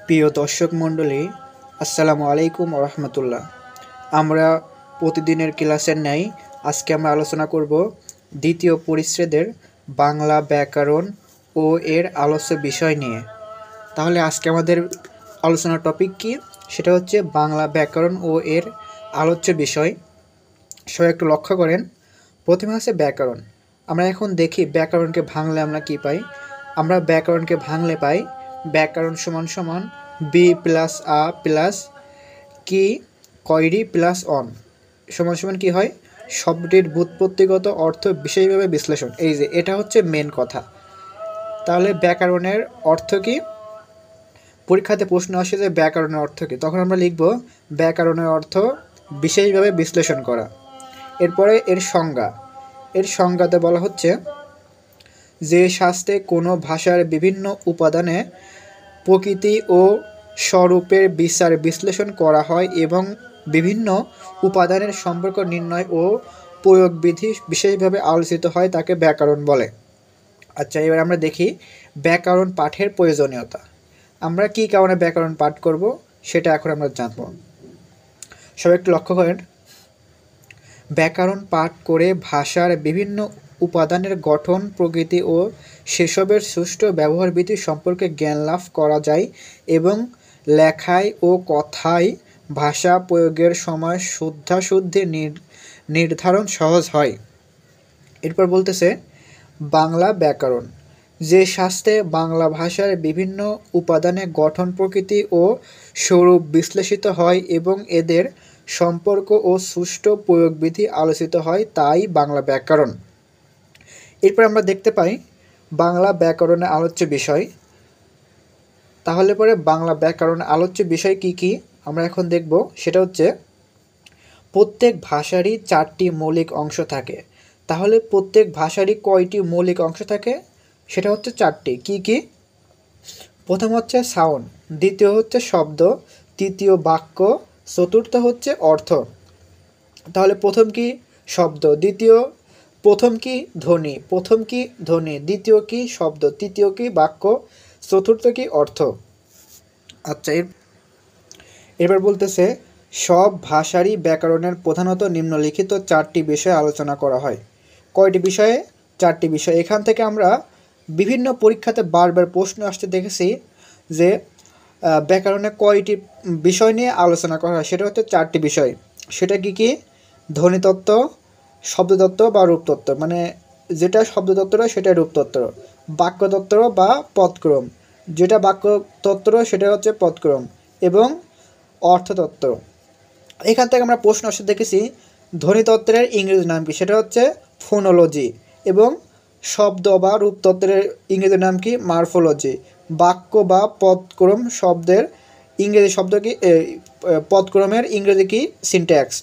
প্রিয় দর্শক মণ্ডলী, আসসালামু আলাইকুম রহমতুল্লাহ। আমরা প্রতিদিনের ক্লাসের ন্যায় আজকে আমরা আলোচনা করব দ্বিতীয় পরিচ্ছেদের বাংলা ব্যাকরণ ও এর আলোচ্য বিষয় নিয়ে। তাহলে আজকে আমাদের আলোচনার টপিক কি? সেটা হচ্ছে বাংলা ব্যাকরণ ও এর আলোচ্য বিষয়। সবাই একটু লক্ষ্য করেন। প্রথমে আছে ব্যাকরণ। আমরা এখন দেখি ব্যাকরণকে ভাঙলে আমরা কি পাই। আমরা ব্যাকরণকে ভাঙলে পাই ব্যাকরণ সমান সমান বি প্লাস আ প্লাস কি কয়রি প্লাস অন সমান সমান কী হয়? শব্দটির ব্যুৎপত্তিগত অর্থ বিশেষভাবে বিশ্লেষণ। এই যে এটা হচ্ছে মেন কথা। তাহলে ব্যাকরণের অর্থ কি? পরীক্ষাতে প্রশ্ন আসে যে ব্যাকরণের অর্থ কী, তখন আমরা লিখব ব্যাকরণের অর্থ বিশেষভাবে বিশ্লেষণ করা। এরপরে এর সংজ্ঞা। এর সংজ্ঞাতে বলা হচ্ছে যে শাস্ত্রে কোনো ভাষার বিভিন্ন উপাদানে প্রকৃতি ও স্বরূপের বিচার বিশ্লেষণ করা হয় এবং বিভিন্ন উপাদানের সম্পর্ক নির্ণয় ও প্রয়োগবিধি বিশেষভাবে আলোচিত হয়, তাকে ব্যাকরণ বলে। আচ্ছা, এবার আমরা দেখি ব্যাকরণ পাঠের প্রয়োজনীয়তা। আমরা কী কারণে ব্যাকরণ পাঠ করব সেটা এখন আমরা জানব। সবাই একটু লক্ষ্য করেন। ব্যাকরণ পাঠ করে ভাষার বিভিন্ন উপাদানের গঠন, প্রকৃতি ও সেসবের সুষ্ঠু ব্যবহারবিধি সম্পর্কে জ্ঞান লাভ করা যায় এবং লেখায় ও কথায় ভাষা প্রয়োগের সময় শুদ্ধাশুদ্ধি নির্ধারণ সহজ হয়। এরপর বলতেছে বাংলা ব্যাকরণ। যে শাস্ত্রে বাংলা ভাষার বিভিন্ন উপাদানের গঠন, প্রকৃতি ও স্বরূপ বিশ্লেষিত হয় এবং এদের সম্পর্ক ও সুষ্ঠু প্রয়োগবিধি আলোচিত হয়, তাই বাংলা ব্যাকরণ। এরপর আমরা দেখতে পাই বাংলা ব্যাকরণের আলোচ্য বিষয়। তাহলে পরে বাংলা ব্যাকরণের আলোচ্য বিষয় কি কি আমরা এখন দেখব। সেটা হচ্ছে প্রত্যেক ভাষারই 4টি মৌলিক অংশ থাকে। তাহলে প্রত্যেক ভাষারই কয়টি মৌলিক অংশ থাকে? সেটা হচ্ছে 4টি। কি কি? প্রথম হচ্ছে সাউন্ড, দ্বিতীয় হচ্ছে শব্দ, তৃতীয় বাক্য, চতুর্থ হচ্ছে অর্থ। তাহলে প্রথম কি? শব্দ। প্রথম কি? ধ্বনি। দ্বিতীয় কি? শব্দ। তৃতীয় কি? বাক্য। চতুর্থ কি? অর্থ। আচ্ছা, এবার বলতেছে সব ভাষারই ব্যাকরণের প্রধানত নিম্নলিখিত 4টি বিষয়ে আলোচনা করা হয়। কয়টি বিষয়ে? 4টি বিষয়। এখান থেকে আমরা বিভিন্ন পরীক্ষাতে বারবার প্রশ্ন আসতে দেখেছি যে ব্যাকরণে কয়টি বিষয় নিয়ে আলোচনা করা হয়। সেটা হচ্ছে 4টি বিষয়। সেটা কি কি? ধ্বনিতত্ত্ব, শব্দতত্ত্ব বা রূপতত্ত্ব, মানে যেটা শব্দতত্ত্ব সেটা রূপতত্ত্ব, বাক্যতত্ত্ব বা পদক্রম, যেটা বাক্যতত্ত্ব সেটা হচ্ছে পদক্রম, এবং অর্থতত্ত্ব। এখান থেকে আমরা প্রশ্ন আসতে দেখেছি ধ্বনিতত্ত্বের ইংরেজি নাম কি? সেটা হচ্ছে ফোনোলজি। এবং শব্দ বা রূপতত্ত্বের ইংরেজি নাম কি? মরফোলজি। বাক্য বা পদক্রম শব্দের ইংরেজি শব্দ কি? পদক্রমের ইংরেজি কি? সিনট্যাক্স।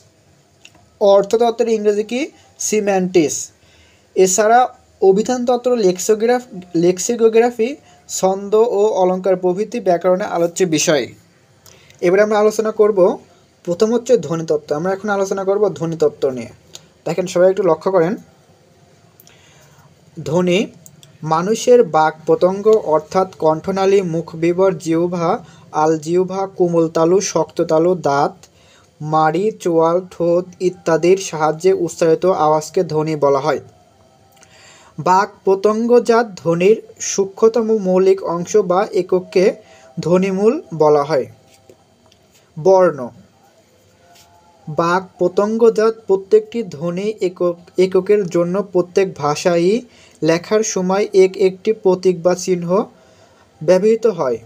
অর্থতত্ত্বের ইংরেজি কি? সিম্যান্টিক্স। এছাড়া অভিধানতত্ত্ব, লেক্সিকোগ্রাফি, ছন্দ ও অলঙ্কার প্রভৃতি ব্যাকরণের আলোচ্য বিষয়। এবারে আমরা আলোচনা করব, প্রথম হচ্ছে ধ্বনিতত্ত্ব। আমরা এখন আলোচনা করব ধ্বনিতত্ত্ব নিয়ে। দেখেন, সবাই একটু লক্ষ্য করেন। ধ্বনি মানুষের বাক পতঙ্গ অর্থাৎ কণ্ঠনালী, মুখবিবর, জিহ্বা, আলজিহ্বা, কোমল তালু, শক্ত তালু, দাঁত, মাড়ি, চোয়াল, ঠোঁট ইত্যাদির সাহায্যে উচ্চারিত আওয়াজকে ধ্বনি বলা হয়। বাক পতঙ্গজাত ধ্বনির সূক্ষ্মতম মৌলিক অংশ বা একককে ধ্বনিমূল বলা হয়। বর্ণ। বাক পতঙ্গজাত প্রত্যেকটি ধ্বনি এককের জন্য প্রত্যেক ভাষায়ই লেখার সময় একটি প্রতীক বা চিহ্ন ব্যবহৃত হয়।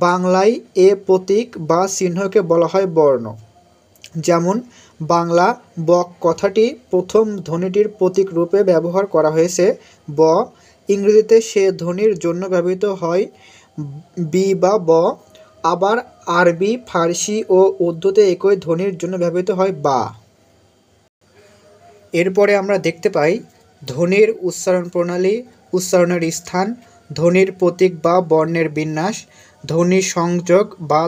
বাংলায় এ প্রতীক বা চিহ্নকে বলা হয় বর্ণ। যেমন বাংলা বক কথাটি প্রথম ধ্বনিটির প্রতীক রূপে ব্যবহার করা হয়েছে ব। ইংরেজিতে সে ধ্বনির জন্য ব্যবহৃত হয় বি বা ব। আবার আরবি, ফার্সি ও উর্দুতে একই ধ্বনির জন্য ব্যবহৃত হয় বা। এরপরে আমরা দেখতে পাই ধ্বনির উচ্চারণ প্রণালী, উচ্চারণের স্থান, ধ্বনির প্রতীক বা বর্ণের বিন্যাস, ধ্বনি সংযোগ বা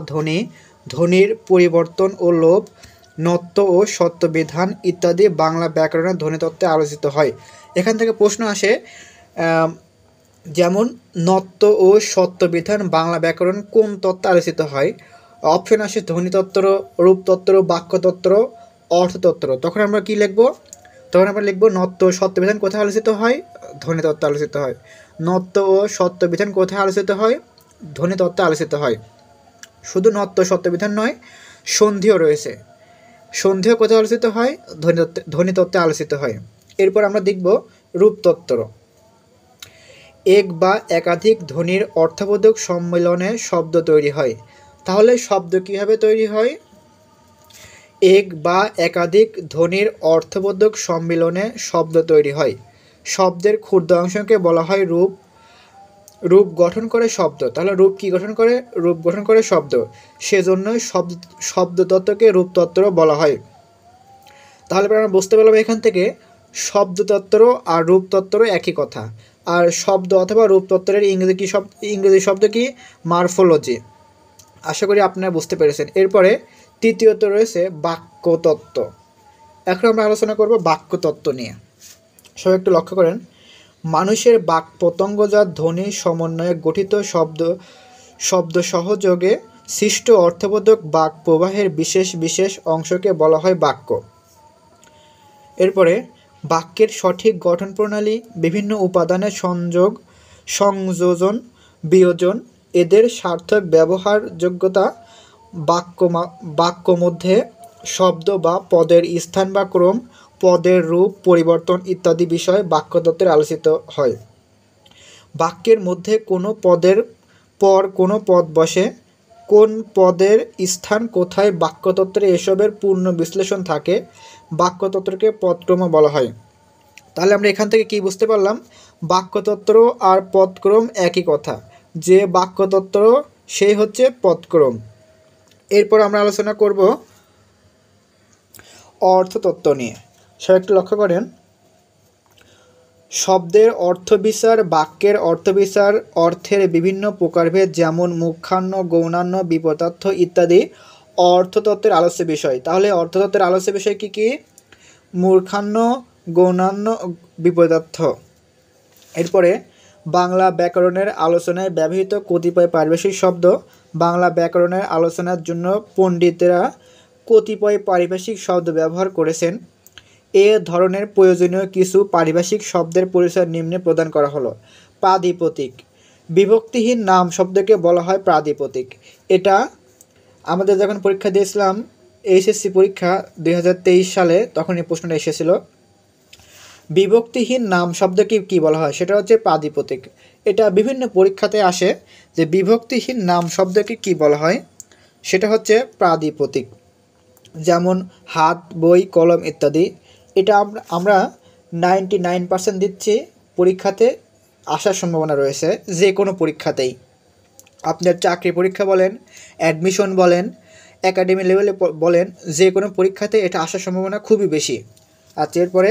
ধ্বনির পরিবর্তন ও লোপ, নত্ব ও সত্যবিধান ইত্যাদি বাংলা ব্যাকরণের ধ্বনিতত্ত্বে আলোচিত হয়। এখান থেকে প্রশ্ন আসে যেমন নত্ব ও সত্যবিধান বাংলা ব্যাকরণ কোন তত্ত্বে আলোচিত হয়? অপশন আসে ধ্বনিতত্ত্ব, রূপতত্ত্ব, বাক্যতত্ত্ব, অর্থতত্ত্ব। তখন আমরা কি লিখব? তখন আমরা লিখব নত্ব ও সত্যবিধান কোথায় আলোচিত হয়? ধ্বনিতত্ত্বে আলোচিত হয়। নত্ব ও সত্যবিধান কোথায় আলোচিত হয়? ধ্বনিতত্ত্বে আলোচিত হয়। শুধু নত্ব সত্যবিধান নয়, সন্ধিও রয়েছে। সন্ধিও কোথায় আলোচিত হয়? ধ্বনিতত্ত্বে আলোচিত হয়। এরপর আমরা দেখব রূপতত্ত্ব। এক বা একাধিক ধ্বনির অর্থবোধক সম্মেলনে শব্দ তৈরি হয়। তাহলে শব্দ কীভাবে তৈরি হয়? এক বা একাধিক ধ্বনির অর্থবোধক সম্মিলনে শব্দ তৈরি হয়। শব্দের ক্ষুদ্র অংশকে বলা হয় রূপ। রূপ গঠন করে শব্দ। তাহলে রূপ কি গঠন করে? রূপ গঠন করে শব্দ। সেজন্যই শব্দতত্ত্বকে রূপতত্ত্ব বলা হয়। তাহলে আমরা বুঝতে পারলাম এখান থেকে শব্দতত্ত্ব আর রূপতত্ত্ব একই কথা। আর শব্দ অথবা রূপতত্ত্বের ইংরেজি শব্দ কি? মরফোলজি। আশা করি আপনারা বুঝতে পেরেছেন। এরপরে তৃতীয়ত রয়েছে বাক্যতত্ত্ব। এখন আমরা আলোচনা করব বাক্যতত্ত্ব নিয়ে। সবাই একটু লক্ষ্য করেন, মানুষের বাক পতঙ্গজাত ধ্বনি সমন্বয়ে গঠিত শব্দ সহযোগে সৃষ্ট অর্থবোধক বাক প্রবাহের বিশেষ বিশেষ অংশকে বলা হয় বাক্য। এরপরে বাক্যের সঠিক গঠন প্রণালী, বিভিন্ন উপাদানের সংযোজন, বিয়োজন, এদের সার্থক ব্যবহারযোগ্যতা, বাক্য মধ্যে শব্দ বা পদের স্থান বা ক্রম, পদের রূপ পরিবর্তন ইত্যাদি বিষয় বাক্যতত্ত্বের আলোচিত হয়। বাক্যের মধ্যে কোনো পদের পর কোনো পদ বসে, কোন পদের স্থান কোথায়, বাক্যতত্ত্বে এসবের পূর্ণ বিশ্লেষণ থাকে। বাক্যতত্ত্বকে পদক্রম বলা হয়। তাহলে আমরা এখান থেকে কি বুঝতে পারলাম? বাক্যতত্ত্ব আর পদক্রম একই কথা। যে বাক্যতত্ত্ব সেই হচ্ছে পদক্রম। এরপর আমরা আলোচনা করব অর্থতত্ত্ব নিয়ে। সব একটু লক্ষ্য করেন, শব্দের অর্থবিচার, বাক্যের অর্থবিচার, অর্থের বিভিন্ন প্রকারভেদ যেমন মুখ্যান্য, গৌণান্য, বিপদার্থ ইত্যাদি অর্থতত্ত্বের আলোচ্য বিষয়। তাহলে অর্থতত্ত্বের আলোচ্য বিষয় কি কি? মূর্খান্য, গৌণান্য, বিপদার্থ। এরপরে বাংলা ব্যাকরণের আলোচনায় ব্যবহৃত কতিপয় পারিভাষিক শব্দ। বাংলা ব্যাকরণের আলোচনার জন্য পণ্ডিতেরা কতিপয় পারিভাষিক শব্দ ব্যবহার করেছেন। এ ধরনের প্রয়োজনীয় কিছু পারিভাষিক শব্দের পরিচয় নিম্নে প্রদান করা হলো। প্রাতিপদিক। বিভক্তিহীন নাম শব্দকে বলা হয় প্রাতিপদিক। এটা আমাদের যখন পরীক্ষা দিয়েছিলাম, এইচএসসি পরীক্ষা 2023 সালে, তখন এই প্রশ্নটা এসেছিল। বিভক্তিহীন নাম শব্দকে কি বলা হয়? সেটা হচ্ছে প্রাতিপদিক। এটা বিভিন্ন পরীক্ষাতে আসে যে বিভক্তিহীন নাম শব্দকে কি বলা হয়? সেটা হচ্ছে প্রাতিপদিক। যেমন হাত, বই, কলম ইত্যাদি। এটা আমরা 99% দিচ্ছি পরীক্ষাতে আসার সম্ভাবনা রয়েছে, যে কোনো পরীক্ষাতেই। আপনার চাকরি পরীক্ষা বলেন, অ্যাডমিশন বলেন, একাডেমি লেভেলে বলেন, যে কোনো পরীক্ষাতে এটা আসার সম্ভাবনা খুবই বেশি। আচ্ছা, এরপরে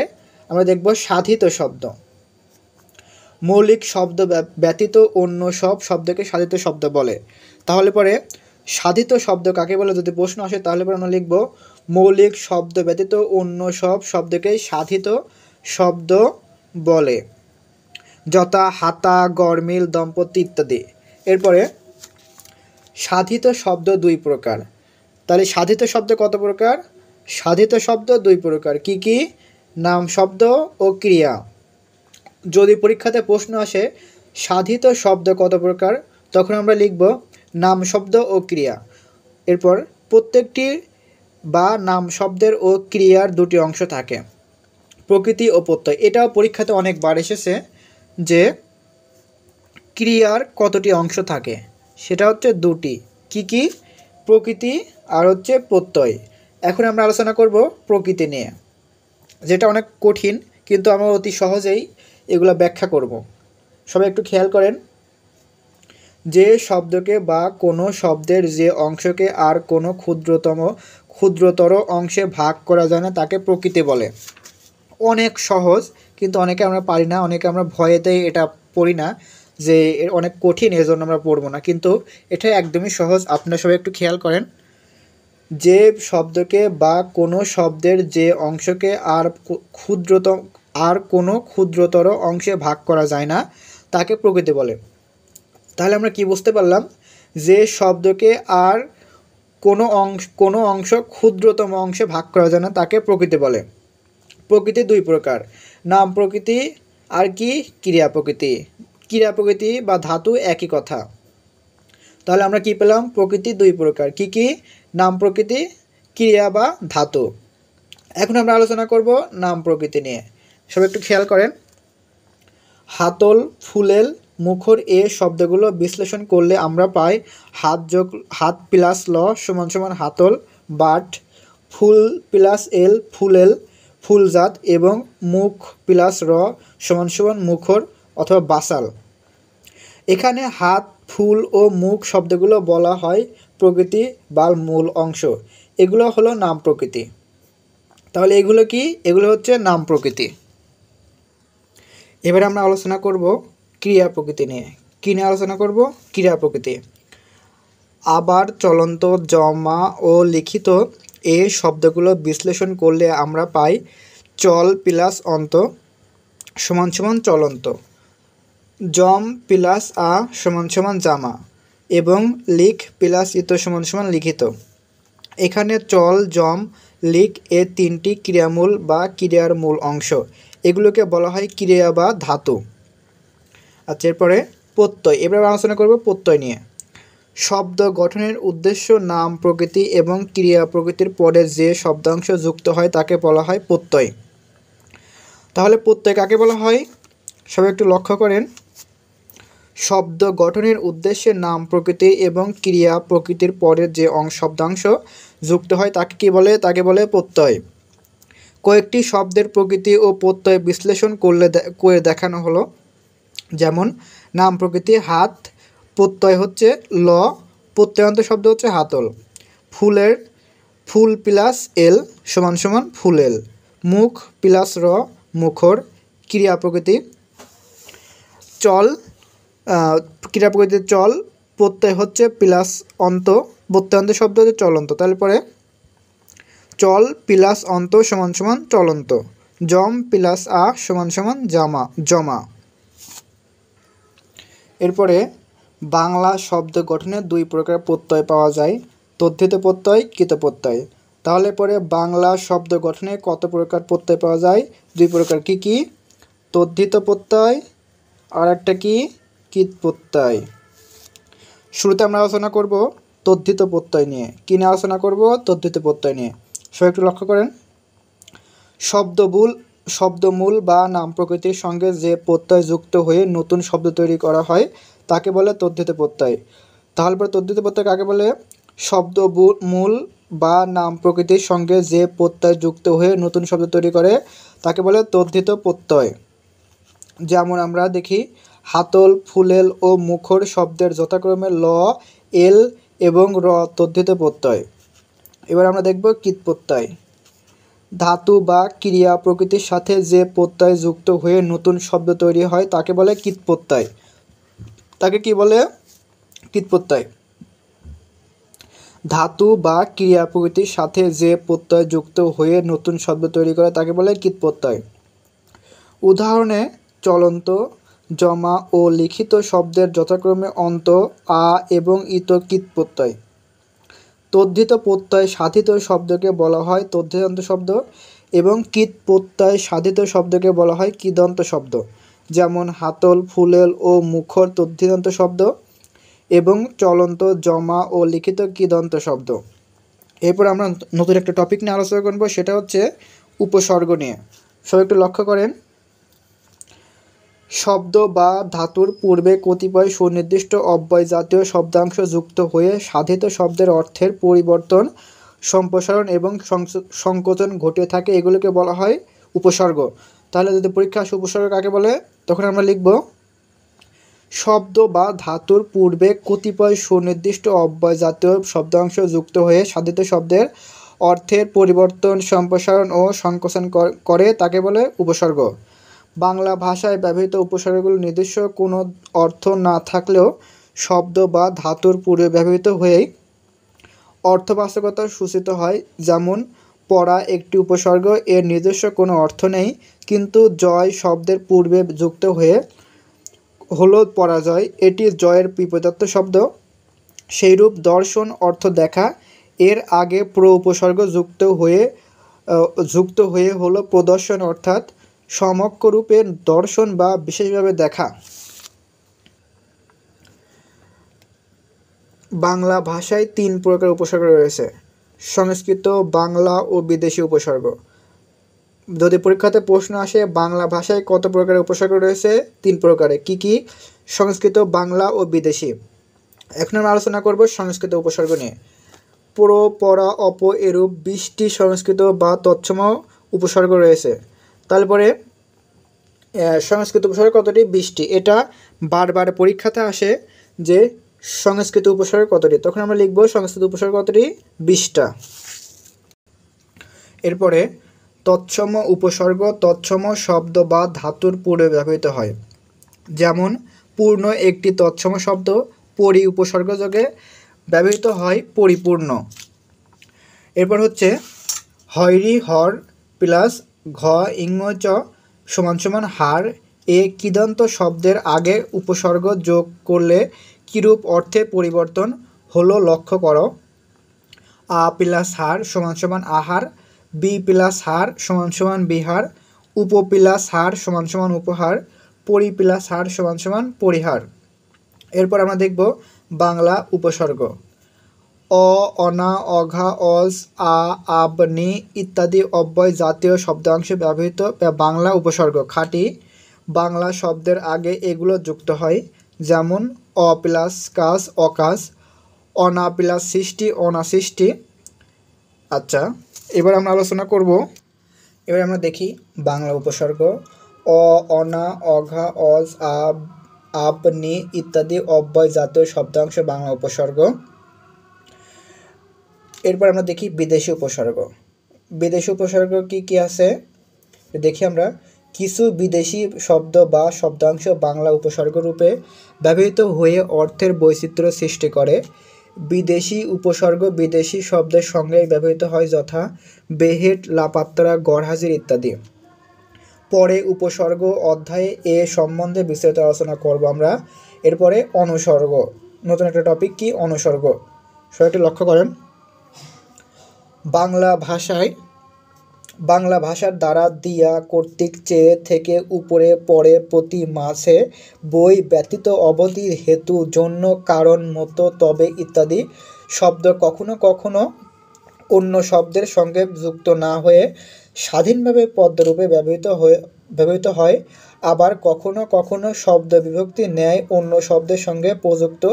আমরা দেখব সাধিত শব্দ। মৌলিক শব্দ ব্যতীত অন্য সব শব্দকে সাধিত শব্দ বলে। তাহলে পরে সাধিত শব্দ কাকে বলে যদি প্রশ্ন আসে, তাহলে পরে আমরা লিখব মৌলিক শব্দ ব্যতীত অন্য সব শব্দকে সাধিত শব্দ বলে, যথা হাতা, গরমিল, দম্পতি ইত্যাদি। এরপরে সাধিত শব্দ দুই প্রকার। তাহলে সাধিত শব্দ কত প্রকার? সাধিত শব্দ দুই প্রকার। কি কি? নাম শব্দ ও ক্রিয়া। যদি পরীক্ষাতে প্রশ্ন আসে সাধিত শব্দ কত প্রকার, তখন আমরা লিখব নাম শব্দ ও ক্রিয়া। এরপর প্রত্যেকটি বা নাম শব্দের ও ক্রিয়ার দুটি অংশ থাকে, প্রকৃতি ও প্রত্যয়। এটাও পরীক্ষাতে অনেকবার এসেছে যে ক্রিয়ার কতটি অংশ থাকে, সেটা হচ্ছে দুটি। কি কি? প্রকৃতি আর হচ্ছে প্রত্যয়। এখন আমরা আলোচনা করব প্রকৃতি নিয়ে, যেটা অনেক কঠিন, কিন্তু আমরা অতি সহজেই এগুলো ব্যাখ্যা করব। সবাই একটু খেয়াল করেন, যে শব্দকে বা কোনো শব্দের যে অংশকে আর কোনো ক্ষুদ্রতর অংশে ভাগ করা যায় না তাকে প্রকৃতি বলে। অনেক সহজ, কিন্তু অনেকে আমরা পারি না, অনেকে আমরা ভয়েতেই এটা পড়ি না, যে অনেক কঠিন, এজন্য আমরা পড়বো না। কিন্তু এটা একদমই সহজ। আপনারা সবাই একটু খেয়াল করেন, যে শব্দকে বা কোনো শব্দের যে অংশকে আর কোনো ক্ষুদ্রতর অংশে ভাগ করা যায় না তাকে প্রকৃতি বলে। তাহলে আমরা কি বুঝতে পারলাম, যে শব্দকে আর কোনো অংশ ক্ষুদ্রতম অংশে ভাগ করা যায় না তাকে প্রকৃতি বলে। প্রকৃতি দুই প্রকার, নাম প্রকৃতি আর কি ক্রিয়া প্রকৃতি। ক্রিয়া প্রকৃতি বা ধাতু একই কথা। তাহলে আমরা কি পেলাম, প্রকৃতি দুই প্রকার, কি কি, নাম প্রকৃতি, ক্রিয়া বা ধাতু। এখন আমরা আলোচনা করব নাম প্রকৃতি নিয়ে। সব একটু খেয়াল করেন, হাতল, ফুলেল, মুখর এ শব্দগুলো বিশ্লেষণ করলে আমরা পাই হাত প্লাস ল সমান সমান হাতল, বাট, ফুল প্লাস এল ফুলেল ফুলজাত এবং মুখ প্লাস র সমান সমান মুখর অথবা বাসাল। এখানে হাত, ফুল ও মুখ শব্দগুলো বলা হয় প্রকৃতি বা মূল অংশ, এগুলো হলো নাম প্রকৃতি। তাহলে এগুলো কি, এগুলো হচ্ছে নাম প্রকৃতি। এবার আমরা আলোচনা করব ক্রিয়া প্রকৃতি নিয়ে। কী নিয়ে আলোচনা করব, ক্রিয়া প্রকৃতি। আবার, চলন্ত, জমা ও লিখিত এ শব্দগুলো বিশ্লেষণ করলে আমরা পাই চল প্লাস অন্ত সমান সমান চলন্ত, জম প্লাস আ সমান সমান জামা এবং লিখ প্লাস ইত সমান সমান লিখিত। এখানে চল, জম, লিখ এ তিনটি ক্রিয়ামূল বা ক্রিয়ার মূল অংশ, এগুলোকে বলা হয় ক্রিয়া বা ধাতু। আচ্ছা, এরপরে প্রত্যয়। এবার আলোচনা করব প্রত্যয় নিয়ে। শব্দ গঠনের উদ্দেশ্য নাম প্রকৃতি এবং ক্রিয়া প্রকৃতির পরে যে শব্দাংশ যুক্ত হয় তাকে বলা হয় প্রত্যয়। তাহলে প্রত্যয় কাকে বলা হয়, সবাই একটু লক্ষ্য করেন। শব্দ গঠনের উদ্দেশ্যে নাম প্রকৃতি এবং ক্রিয়া প্রকৃতির পরে যে শব্দাংশ যুক্ত হয় তাকে কি বলে, তাকে বলে প্রত্যয়। কয়েকটি শব্দের প্রকৃতি ও প্রত্যয় বিশ্লেষণ করে দেখানো হলো। যেমন নাম প্রকৃতি হাত, প্রত্যয় হচ্ছে ল, প্রত্যয়ান্ত শব্দ হচ্ছে হাতল। ফুলের, ফুল প্লাস এল সমান সমান ফুলেল। মুখ প্লাস র মুখর। ক্রিয়া প্রকৃতি চল, ক্রিয়া প্রকৃতির চল, প্রত্যয় হচ্ছে প্লাস অন্ত, প্রত্যয়ান্ত শব্দ হচ্ছে চলন্ত। তাহলে পরে চল প্লাস অন্ত সমান সমান চলন্ত। জম প্লাস আ সমান সমান জমা। এরপরে বাংলা শব্দ গঠনে দুই প্রকার প্রত্যয় পাওয়া যায়, তদ্ধিত প্রত্যয়, কৃত প্রত্যয়। তাহলে পরে বাংলা শব্দ গঠনে কত প্রকার প্রত্যয় পাওয়া যায়, দুই প্রকার, কি কি, তদ্ধিত প্রত্যয় আর একটা কি, কৃত প্রত্যয়। শুরুতে আমরা আলোচনা করব তদ্ধিত প্রত্যয় নিয়ে। কী নিয়ে আলোচনা করব, তদ্ধিত প্রত্যয় নিয়ে। সবাই একটু লক্ষ্য করেন, শব্দমূল বা নাম প্রকৃতির সঙ্গে যে প্রত্যয় যুক্ত হয়ে নতুন শব্দ তৈরি করা হয় তাকে বলে তদ্ধিত প্রত্যয়। তাহলে পরে তদ্ধিত প্রত্যয় কাকে বলে, শব্দমূল বা নাম প্রকৃতির সঙ্গে যে প্রত্যয় যুক্ত হয়ে নতুন শব্দ তৈরি করে তাকে বলে তদ্ধিত প্রত্যয়। যেমন আমরা দেখি হাতল, ফুলেল ও মুখর শব্দের যথাক্রমে ল, এল এবং র তদ্ধিত প্রত্যয়। এবার আমরা দেখব কৃত প্রত্যয়। ধাতু বা ক্রিয়া প্রকৃতির সাথে যে প্রত্যয় যুক্ত হয়ে নতুন শব্দ তৈরি হয় তাকে বলে কৃত প্রত্যয়। তাকে কি বলে, কৃত প্রত্যয়। ধাতু বা ক্রিয়া প্রকৃতির সাথে যে প্রত্যয় যুক্ত হয়ে নতুন শব্দ তৈরি করে তাকে বলে কৃত প্রত্যয়। উদাহরণে চলন্ত, জমা ও লিখিত শব্দের যথাক্রমে অন্ত, আ এবং ইত কৃত প্রত্যয়। তদ্ধিত প্রত্যয় সাধিত শব্দকে বলা হয় তদ্ধিতান্ত শব্দ এবং কৃত প্রত্যয় সাধিত শব্দকে বলা হয় কৃদন্ত শব্দ। যেমন হাতল, ফুলেল ও মুখর তদ্ধিতান্ত শব্দ এবং চলন্ত, জমা ও লিখিত কৃদন্ত শব্দ। এরপর আমরা নতুন একটা টপিক নিয়ে আলোচনা করব, সেটা হচ্ছে উপসর্গ নিয়ে। সবাই একটু লক্ষ্য করেন, শব্দ বা ধাতুর পূর্বে কতিপয় সুনির্দিষ্ট অব্যয় জাতীয় শব্দাংশ যুক্ত হয়ে সাধিত শব্দের অর্থের পরিবর্তন, সম্প্রসারণ এবং সংকোচন ঘটে থাকে, এগুলোকে বলা হয় উপসর্গ। তাহলে যদি পরীক্ষা আসে উপসর্গ কাকে বলে, তখন আমরা লিখব শব্দ বা ধাতুর পূর্বে কতিপয় সুনির্দিষ্ট অব্যয় জাতীয় শব্দাংশ যুক্ত হয়ে সাধিত শব্দের অর্থের পরিবর্তন, সম্প্রসারণ ও সংকোচন করে তাকে বলে উপসর্গ। বাংলা ভাষায় ব্যবহৃত উপসর্গগুলো নিজস্ব কোনো অর্থ না থাকলেও শব্দ বা ধাতুর পূর্বে ব্যবহৃত হয়েই অর্থবাচকতা সূচিত হয়। যেমন পড়া একটি উপসর্গ, এর নিজস্ব কোনো অর্থ নেই, কিন্তু জয় শব্দের পূর্বে যুক্ত হয়ে হলো পরাজয়, এটি জয়ের বিপরীতার্থ শব্দ। সেইরূপ দর্শন অর্থ দেখা, এর আগে উপসর্গ যুক্ত হয়ে হলো প্রদর্শন অর্থাৎ সমক্ষরূপে দর্শন বা বিশেষভাবে দেখা। বাংলা ভাষায় 3 প্রকার উপসর্গ রয়েছে: সংস্কৃত, বাংলা ও বিদেশি উপসর্গ। যদি পরীক্ষাতে প্রশ্ন আসে বাংলা ভাষায় কত প্রকারের উপসর্গ রয়েছে? 3 প্রকারে। কি কি? সংস্কৃত, বাংলা ও বিদেশি। এখন আমরা আলোচনা করব সংস্কৃত উপসর্গ নিয়ে। প্র, পরা, অপ এরূপ 20টি সংস্কৃত বা তৎসম উপসর্গ রয়েছে। তারপরে সংস্কৃত উপসর্গ কতটি? 20টি। এটা বারবার পরীক্ষাতে আসে যে সংস্কৃত উপসর্গ কতটি, তখন আমরা লিখব সংস্কৃত উপসর্গ কতটি? 20টা। এরপরে তৎসম উপসর্গ তৎসম শব্দ বা ধাতুর পূর্বে ব্যবহৃত হয়। যেমন পূর্ণ একটি তৎসম শব্দ, পরি উপসর্গ যোগে ব্যবহৃত হয় পরিপূর্ণ। এরপর হচ্ছে হয়রি হর প্লাস ঘ ইং চ সমান হার, এ কিদন্ত শব্দের আগে উপসর্গ যোগ করলে কিরূপ অর্থে পরিবর্তন হলো লক্ষ্য করো। আ প্লাস হার সমান আহার, বি প্লাস হার সমান বিহার, উপ প্লাস হার সমান উপহার, পরি প্লাস হার সমান পরিহার। এরপর আমরা দেখব বাংলা উপসর্গ। অ, অনা, অঘা, অজ, আ, আব, নি ইত্যাদি অব্যয় জাতীয় শব্দাংশে ব্যবহৃত বাংলা উপসর্গ। খাঁটি বাংলা শব্দের আগে এগুলো যুক্ত হয়। যেমন অ প্লাস কাজ অকাজ, অনা প্লাস সৃষ্টি অনাসৃষ্টি। আচ্ছা, এবার আমরা আলোচনা করব। এবার আমরা দেখি বাংলা উপসর্গ। অ, অনা, অঘা, অজ, আব, আব, নি ইত্যাদি অব্যয় জাতীয় শব্দাংশ বাংলা উপসর্গ। এরপর আমরা দেখি বিদেশি উপসর্গ। বিদেশি উপসর্গ কি কি আছে দেখি আমরা। কিছু বিদেশি শব্দ বা শব্দাংশ বাংলা উপসর্গ রূপে ব্যবহৃত হয়ে অর্থের বৈচিত্র্য সৃষ্টি করে। বিদেশি উপসর্গ বিদেশি শব্দের সঙ্গে ব্যবহৃত হয়, যথা বেহেট, লাপাত্রা, গড়হাজির ইত্যাদি। পরে উপসর্গ অধ্যায়ে এ সম্বন্ধে বিস্তারিত আলোচনা করব আমরা। এরপরে অনুসর্গ, নতুন একটা টপিক। কি? অনুসর্গ। সবাই লক্ষ্য করেন, বাংলা ভাষার দ্বারা দিয়া, কর্তৃক, চেয়ে, থেকে, উপরে, পরে, প্রতি, মাঝে, বই, ব্যতীত, অবধি, হেতু, জন্য, কারণ, মতো, তবে ইত্যাদি শব্দ কখনো কখনো অন্য শব্দের সঙ্গে যুক্ত না হয়ে স্বাধীনভাবে পদরূপে ব্যবহৃত হয়। আবার কখনো কখনো শব্দ বিভক্তি ন্যায় অন্য শব্দের সঙ্গে প্রযুক্ত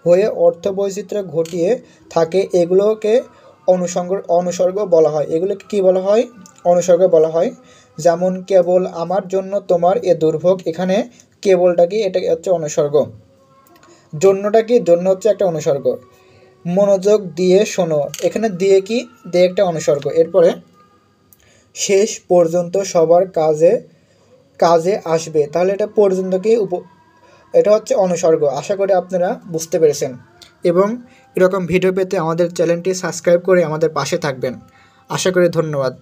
হয়ে অর্থবৈচিত্র্য ঘটিয়ে থাকে। এগুলোকে অনুসর্গ বলা হয়। এগুলোকে কি বলা হয়? অনুসর্গ বলা হয়। যেমন কেবল আমার জন্য তোমার এ দুর্ভোগ, এখানে কেবলটা কি? এটা হচ্ছে অনুসর্গ। জন্যটা কি? জন্য হচ্ছে একটা অনুসর্গ। মনোযোগ দিয়ে শোনো, এখানে দিয়ে কি? দিয়ে একটা অনুসর্গ। এরপরে শেষ পর্যন্ত সবার কাজে আসবে, তাহলে এটা পর্যন্ত কি? এটা হচ্ছে অনুসর্গ। আশা করি আপনারা বুঝতে পেরেছেন, এবং এরকম ভিডিও পেতে আমাদের চ্যানেলটি সাবস্ক্রাইব করে আমাদের পাশে থাকবেন। আশা করি। ধন্যবাদ।